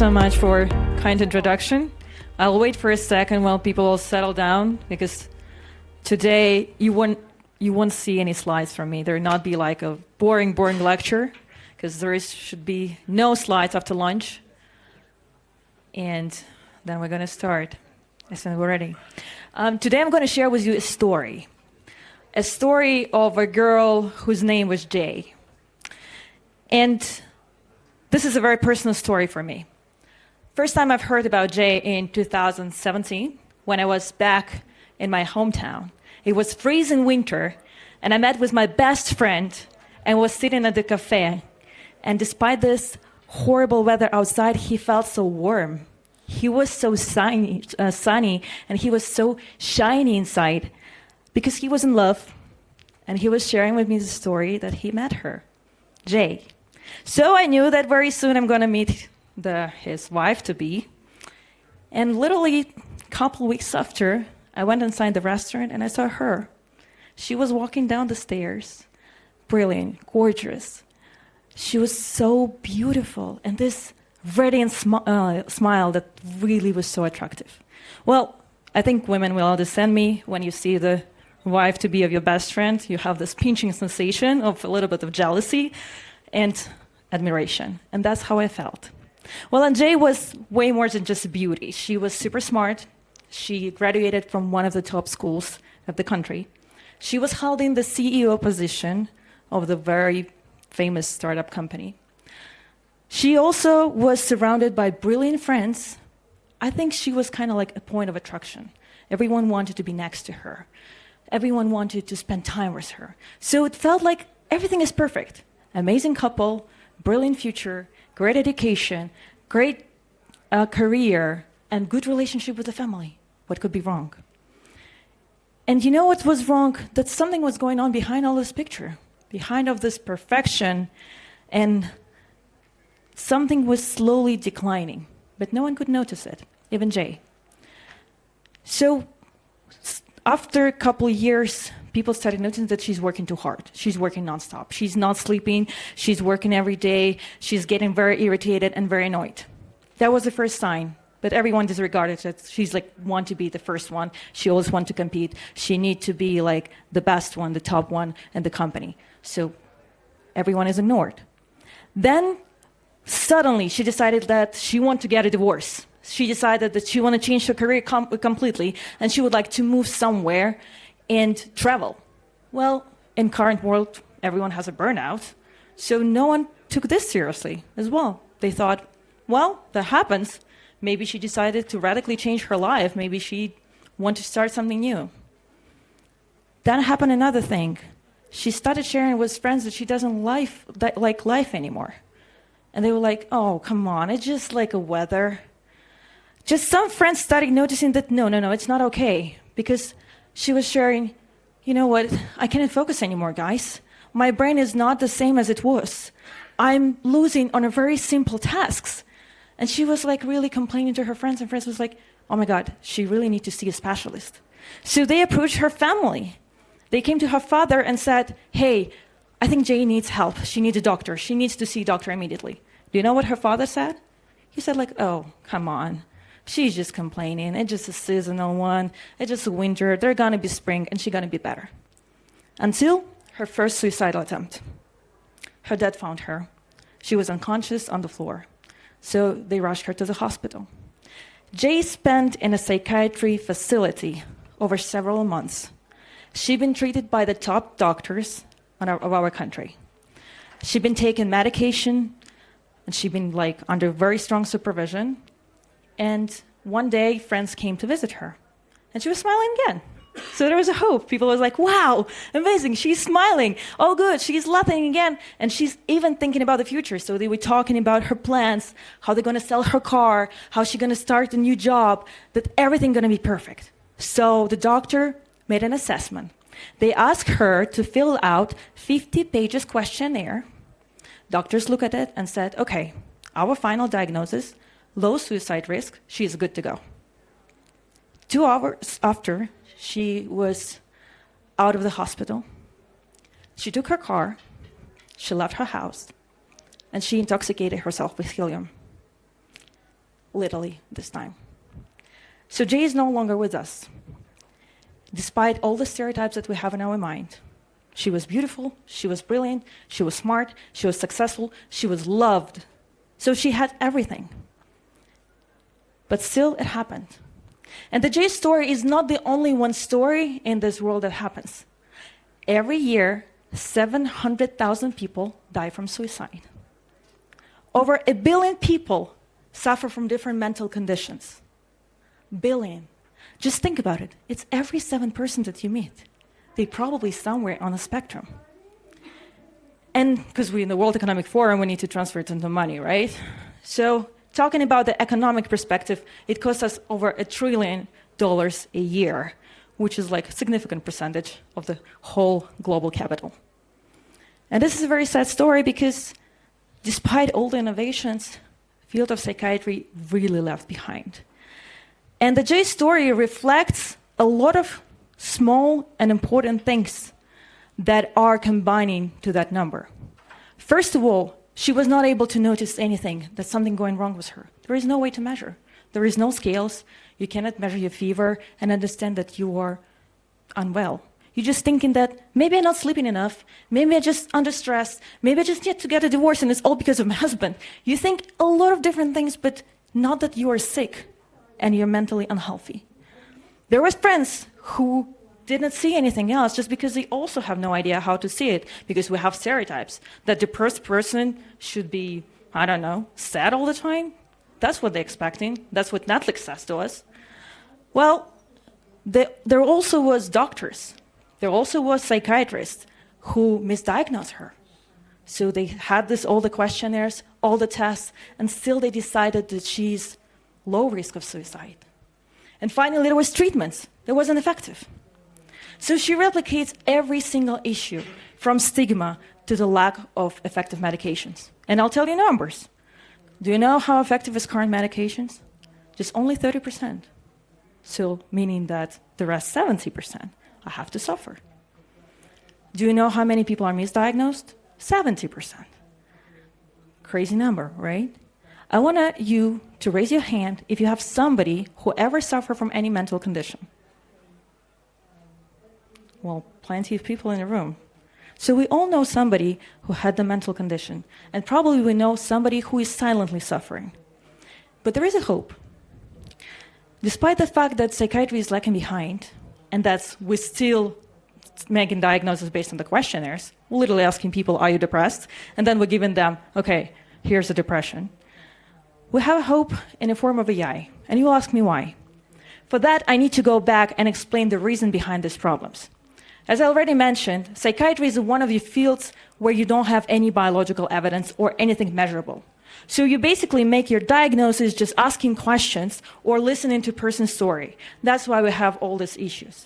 so much for kind introduction. I'll wait for a second while people will settle down, because today you won't see any slides from me. There'll not be like a boring lecture, because should be no slides after lunch. And then we're going to start as soon as we're ready. Today I'm going to share with you a story of a girl whose name was Jay. And this is a very personal story for me. First time I've heard about Jay in 2017, when I was back in my hometown. It was freezing winter, and I met with my best friend and was sitting at the cafe. And despite this horrible weather outside, he felt so warm. He was so sunny, and he was so shiny inside because he was in love, and he was sharing with me the story that he met her, Jay. So I knew that very soon I'm going to meet his wife-to-be. And literally a couple weeks after, I went inside the restaurant and I saw her. She was walking down the stairs, brilliant, gorgeous. She was so beautiful, and this radiant smile that really was so attractive. Well, I think women will understand me. When you see the wife-to-be of your best friend, you have this pinching sensation of a little bit of jealousy and admiration. And that's how I felt. Well, and Jay was way more than just beauty. She was super smart. She graduated from one of the top schools of the country. She was holding the CEO position of the very famous startup company. She also was surrounded by brilliant friends. I think she was kind of like a point of attraction. Everyone wanted to be next to her. Everyone wanted to spend time with her. So it felt like everything is perfect. Amazing couple, brilliant future, great education, great career, and good relationship with the family. What could be wrong? And you know what was wrong? That something was going on behind all this picture, behind of this perfection, and something was slowly declining, but no one could notice it, even Jay. So after a couple of years, people started noticing that she's working too hard. She's working nonstop. She's not sleeping. She's working every day. She's getting very irritated and very annoyed. That was the first sign. But everyone disregarded it. She's like, want to be the first one. She always want to compete. She need to be like the best one, the top one in the company. So everyone is ignored. Then suddenly she decided that she want to get a divorce. She decided that she want to change her career completely, and she would like to move somewhere and travel. Well, in current world, everyone has a burnout, so no one took this seriously as well. They thought, well, that happens. Maybe she decided to radically change her life. Maybe she wanted to start something new. Then happened another thing. She started sharing with friends that she doesn't like life anymore. And they were like, oh, come on, it's just like a weather. Just some friends started noticing that, no, it's not okay. Because she was sharing, you know what, I can't focus anymore, guys. My brain is not the same as it was. I'm losing on a very simple tasks. And she was like really complaining to her friends, and friends was like, oh my God, she really needs to see a specialist. So they approached her family. They came to her father and said, hey, I think Jay needs help. She needs a doctor. She needs to see a doctor immediately. Do you know what her father said? He said like, oh, come on. She's just complaining. It's just a seasonal one. It's just a winter. There's gonna be spring, and she's gonna be better. Until her first suicidal attempt. Her dad found her. She was unconscious on the floor. So they rushed her to the hospital. Jay spent in a psychiatry facility over several months. She'd been treated by the top doctors of our country. She'd been taking medication, and she'd been like under very strong supervision. And one day, friends came to visit her, and she was smiling again. So there was a hope. People was like, wow, amazing, she's smiling. Oh, good, she's laughing again. And she's even thinking about the future. So they were talking about her plans, how they're going to sell her car, how she's going to start a new job, that everything's going to be perfect. So the doctor made an assessment. They asked her to fill out 50 pages questionnaire. Doctors looked at it and said, okay, our final diagnosis, low suicide risk, she's good to go. 2 hours after she was out of the hospital, she took her car, she left her house, and she intoxicated herself with helium. literally this time. So Jay is no longer with us. Despite all the stereotypes that we have in our mind, she was beautiful, she was brilliant, she was smart, she was successful, she was loved. So she had everything. But still, it happened. And the Jay story is not the only one story in this world that happens. Every year, 700,000 people die from suicide. Over 1 billion people suffer from different mental conditions. Billion. Just think about it. It's every 7th person that you meet. They're probably somewhere on a spectrum. And because we're in the World Economic Forum, we need to transfer it into money, right? So talking about the economic perspective, it costs us over $1 trillion a year, which is like a significant percentage of the whole global capital. And this is a very sad story because despite all the innovations, the field of psychiatry really left behind. And the Jay story reflects a lot of small and important things that are combining to that number. First of all, she was not able to notice anything, that something going wrong with her. There is no way to measure. There is no scales. You cannot measure your fever and understand that you are unwell. You're just thinking that maybe I'm not sleeping enough, maybe I'm just under stress, maybe I just need to get a divorce and it's all because of my husband. You think a lot of different things, but not that you are sick and you're mentally unhealthy. There were friends who didn't see anything else just because they also have no idea how to see it, because we have stereotypes that depressed person should be, I don't know, sad all the time. That's what they're expecting. That's what Netflix says to us. Well, there also was doctors. There also was psychiatrists who misdiagnosed her. So they had all the questionnaires, all the tests, and still they decided that she's low risk of suicide. And finally, there was treatments that wasn't effective. So she replicates every single issue, from stigma to the lack of effective medications. And I'll tell you numbers. Do you know how effective is current medications? Just only 30%. So meaning that the rest 70%, I have to suffer. Do you know how many people are misdiagnosed? 70%. Crazy number, right? I want you to raise your hand if you have somebody who ever suffered from any mental condition. Well, plenty of people in the room. So we all know somebody who had the mental condition, and probably we know somebody who is silently suffering. But there is a hope. Despite the fact that psychiatry is lagging behind, and that we're still making diagnoses based on the questionnaires, we're literally asking people, are you depressed? And then we're giving them, okay, here's a depression. We have hope in the form of AI, and you'll ask me why. For that, I need to go back and explain the reason behind these problems. As I already mentioned, psychiatry is one of the fields where you don't have any biological evidence or anything measurable. So you basically make your diagnosis just asking questions or listening to a person's story. That's why we have all these issues.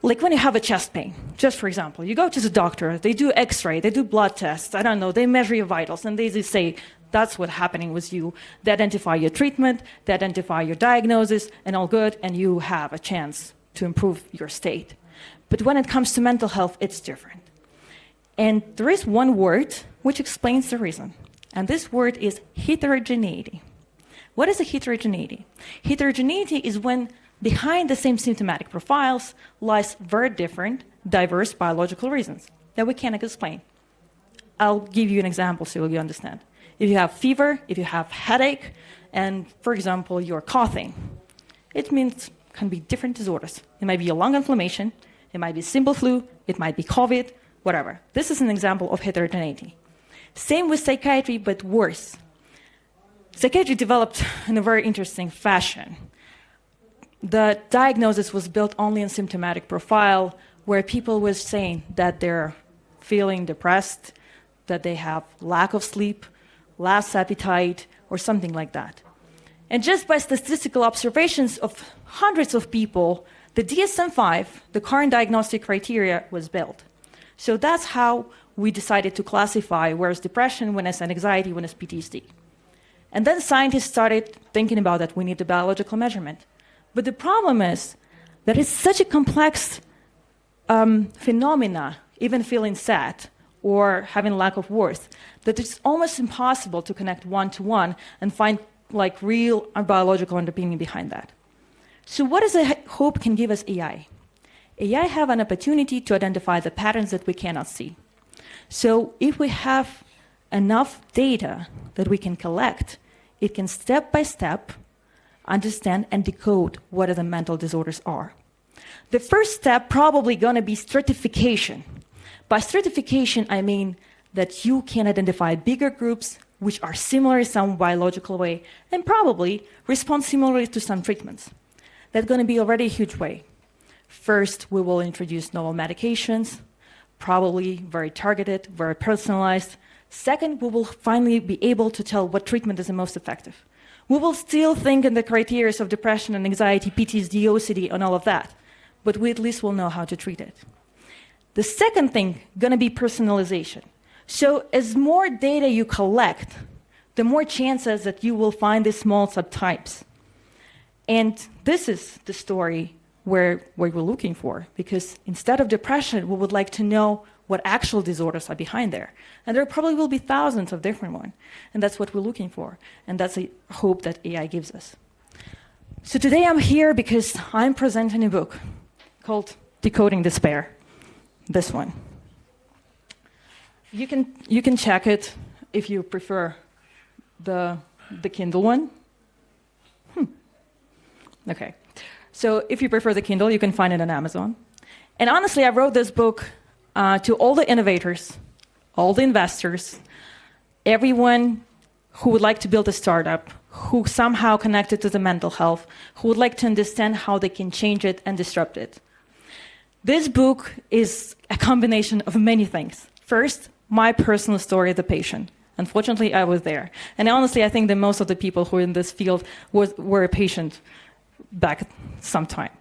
Like when you have a chest pain, just for example, you go to the doctor, they do x-ray, they do blood tests, I don't know, they measure your vitals, and they just say, that's what's happening with you. They identify your treatment, they identify your diagnosis, and all good, and you have a chance to improve your state. But when it comes to mental health, it's different. And there is one word which explains the reason. And this word is heterogeneity. What is a heterogeneity? Heterogeneity is when behind the same symptomatic profiles lies very different, diverse biological reasons that we cannot explain. I'll give you an example so you understand. If you have fever, if you have headache, and for example, you're coughing, it means can be different disorders. It might be a lung inflammation, it might be simple flu, it might be COVID, whatever. This is an example of heterogeneity. Same with psychiatry, but worse. Psychiatry developed in a very interesting fashion. The diagnosis was built only on symptomatic profile, where people were saying that they're feeling depressed, that they have lack of sleep, less appetite, or something like that. And just by statistical observations of hundreds of people, the DSM-5, the current diagnostic criteria, was built. So that's how we decided to classify where is depression, when is anxiety, when is PTSD. And then scientists started thinking about that we need a biological measurement. But the problem is that it's such a complex phenomena, even feeling sad or having lack of worth, that it's almost impossible to connect one-to-one and find like real biological underpinning behind that. So what is a hope can give us AI? AI have an opportunity to identify the patterns that we cannot see. So if we have enough data that we can collect, it can step by step understand and decode what the mental disorders are. The first step probably going to be stratification. By stratification, I mean that you can identify bigger groups which are similar in some biological way and probably respond similarly to some treatments. That's going to be already a huge way. First, we will introduce novel medications, probably very targeted, very personalized. Second, we will finally be able to tell what treatment is the most effective. We will still think in the criteria of depression and anxiety, PTSD, OCD, and all of that, but we at least will know how to treat it. The second thing, going to be personalization. So as more data you collect, the more chances that you will find these small subtypes. And this is the story where we're looking for, because instead of depression, we would like to know what actual disorders are behind there. And there probably will be thousands of different ones. And that's what we're looking for. And that's a hope that AI gives us. So today I'm here because I'm presenting a book called Decoding Despair. This one. You can check it if you prefer the Kindle one. Okay. So if you prefer the Kindle, you can find it on Amazon. And honestly, I wrote this book to all the innovators, all the investors, everyone who would like to build a startup, who somehow connected to the mental health, who would like to understand how they can change it and disrupt it. This book is a combination of many things. First, my personal story of the patient. Unfortunately, I was there. And honestly, I think that most of the people who are in this field were a patient back sometime.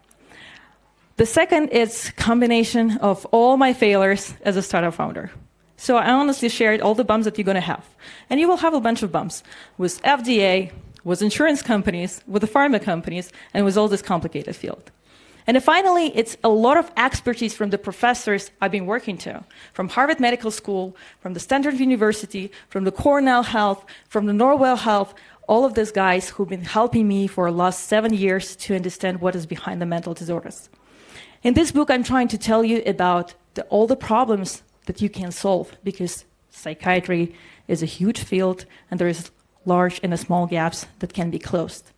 The second is combination of all my failures as a startup founder. So I honestly shared all the bumps that you're going to have. And you will have a bunch of bumps with FDA, with insurance companies, with the pharma companies, and with all this complicated field. And then finally, it's a lot of expertise from the professors I've been working to, from Harvard Medical School, from the Stanford University, from the Cornell Health, from the Norwell Health, all of these guys who've been helping me for the last 7 years to understand what is behind the mental disorders. In this book, I'm trying to tell you about all the problems that you can solve, because psychiatry is a huge field and there is large and small gaps that can be closed.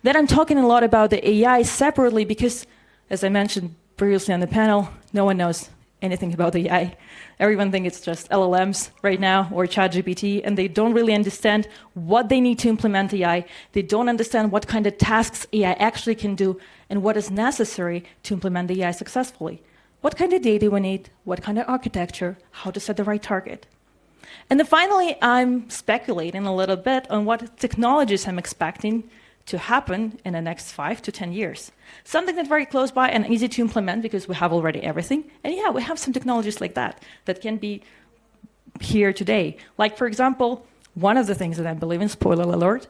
Then I'm talking a lot about the AI separately because, as I mentioned previously on the panel, no one knows anything about AI. Everyone thinks it's just LLMs right now or ChatGPT, and they don't really understand what they need to implement AI. They don't understand what kind of tasks AI actually can do and what is necessary to implement the AI successfully. What kind of data we need, what kind of architecture, how to set the right target. And then finally, I'm speculating a little bit on what technologies I'm expecting to happen in the next 5 to 10 years. Something that's very close by and easy to implement because we have already everything. And yeah, we have some technologies like that that can be here today. Like, for example, one of the things that I believe in, spoiler alert,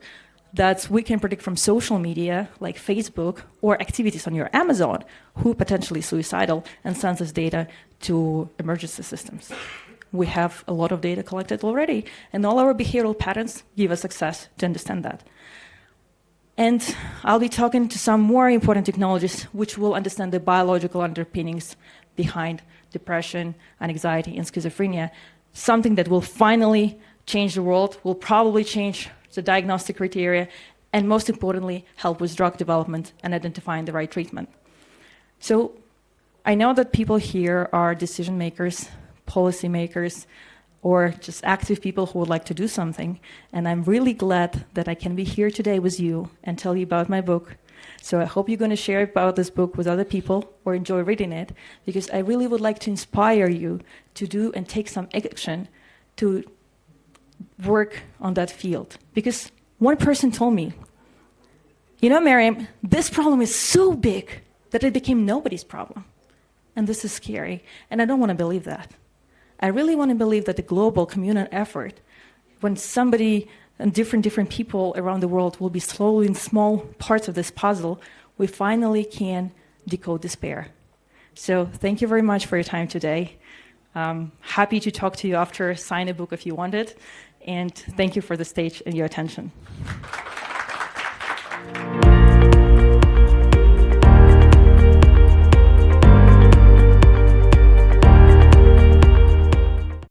that we can predict from social media, like Facebook, or activities on your Amazon, who potentially suicidal, and sends this data to emergency systems. We have a lot of data collected already, and all our behavioral patterns give us access to understand that. And I'll be talking to some more important technologies which will understand the biological underpinnings behind depression and anxiety and schizophrenia, something that will finally change the world, will probably change the diagnostic criteria, and most importantly, help with drug development and identifying the right treatment. So I know that people here are decision makers, policy makers, or just active people who would like to do something. And I'm really glad that I can be here today with you and tell you about my book. So I hope you're going to share about this book with other people or enjoy reading it, because I really would like to inspire you to do and take some action to work on that field. Because one person told me, you know, Mariam, this problem is so big that it became nobody's problem. And this is scary. And I don't want to believe that. I really want to believe that the global communal effort, when somebody and different people around the world will be slowly in small parts of this puzzle, we finally can decode despair. So thank you very much for your time today. Happy to talk to you after, sign a book if you want it. And thank you for the stage and your attention. you.